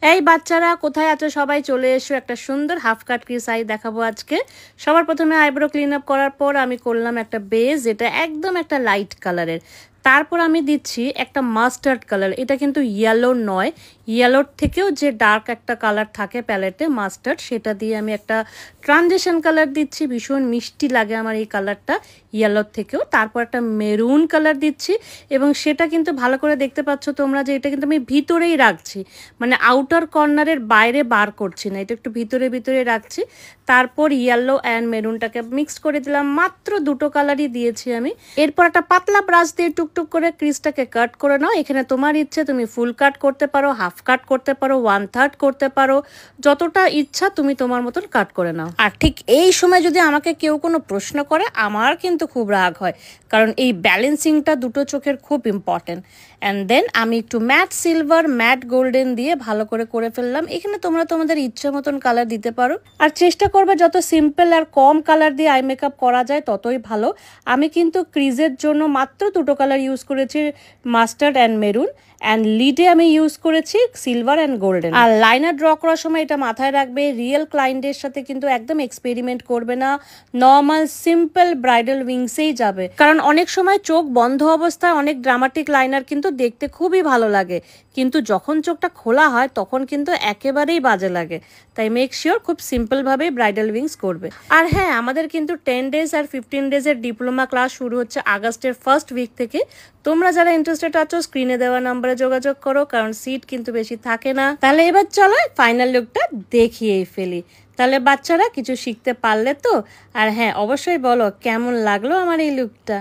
এই বাচ্চারা কোথায় আছো? সবাই চলে এসো, একটা সুন্দর হাফ কাট ক্রিস আই দেখাবো আজকে। সবার প্রথমে আইব্রো ক্লিন আপ করার পর আমি করলাম একটা বেস, যেটা একদম একটা লাইট কালারের। তারপর আমি দিচ্ছি একটা মাস্টার্ড কালার, এটা কিন্তু ইয়েলো নয়, ইয়েলোর থেকেও যে ডার্ক একটা কালার থাকে প্যালেটে মাস্টার্ড, সেটা দিয়ে আমি একটা ট্রানজিশন কালার দিচ্ছি। ভীষণ মিষ্টি লাগে আমার এই কালারটা ইয়েলোর থেকেও। তারপর একটা মেরুন কালার দিচ্ছি, এবং সেটা কিন্তু ভালো করে দেখতে পাচ্ছ তোমরা যে এটা কিন্তু আমি ভিতরেই রাখছি, মানে আউটার কর্নারের বাইরে বার করছি না, এটা একটু ভিতরে ভিতরে রাখছি। তারপর ইয়েলো অ্যান্ড মেরুনটাকে মিক্স করে দিলাম, মাত্র দুটো কালারই দিয়েছি আমি। এরপর একটা পাতলা ব্রাশ দিয়ে টুকটুক করে ক্রিজটাকে কাট করে নাও। এখানে তোমার ইচ্ছে, তুমি ফুল কাট করতে পারো, হাফ কাট করতে পারো, 1/3 করতে পারো, যতটা ইচ্ছা তুমি তোমার মতন কাট করে নাও। আর ঠিক এই সময় যদি আমাকে কেউ কোনো প্রশ্ন করে, আমার কিন্তু খুব রাগ হয়, কারণ এই ব্যালেন্সিংটা দুটো চোখের খুব ইম্পর্টেন্ট। অ্যান্ড দেন আমি একটু ম্যাট সিলভার, ম্যাট গোল্ডেন দিয়ে ভালো করে ফেললাম। এখানে তোমরা তোমাদের ইচ্ছে মতন কালার দিতে পারো, আর চেষ্টা করবে যত সিম্পল আর কম কালার দিয়ে আই মেকআপ করা যায় ততই ভালো। আমি কিন্তু ক্রিজের জন্য মাত্র দুটো কালার ইউজ করেছি, মাস্টার্ড অ্যান্ড মেরুন, অ্যান্ড লিডে আমি ইউজ করেছি সিলভার অ্যান্ড গোল্ডেন। আর লাইনার ড্র করার সময় এটা মাথায় রাখবে, রিয়েল ক্লায়েন্টের সাথে কিন্তু একদম এক্সপেরিমেন্ট করবে না, নর্মাল সিম্পল ব্রাইডাল উইংসেই যাবে। কারণ অনেক সময় চোখ বন্ধ অবস্থায় অনেক ড্রামাটিক লাইনার কিন্তু দেখতে খুবই ভালো লাগে, কিন্তু যখন চোখটা খোলা হয় তখন কিন্তু একেবারেই বাজে লাগে। তাই মেক শিওর খুব সিম্পলভাবেই ব্রাইডাল উইংস করবে। আর হ্যাঁ, আমাদের কিন্তু 10 ডেজ আর 15 ডেজের ডিপ্লোমা ক্লাস শুরু হচ্ছে আগস্টের ফার্স্ট উইক থেকে। তোমরা যারা ইন্টারেস্টেড আছো স্ক্রিনে দেওয়া নাম্বারে যোগাযোগ করো, কারণ সিট কিন্তু বেশি থাকে না। তাহলে এবার চলো ফাইনাল লুকটা দেখিয়েই ফেলি। তাহলে বাচ্চারা কিছু শিখতে পারলে তো? আর হ্যাঁ, অবশ্যই বলো কেমন লাগলো আমার এই লুকটা।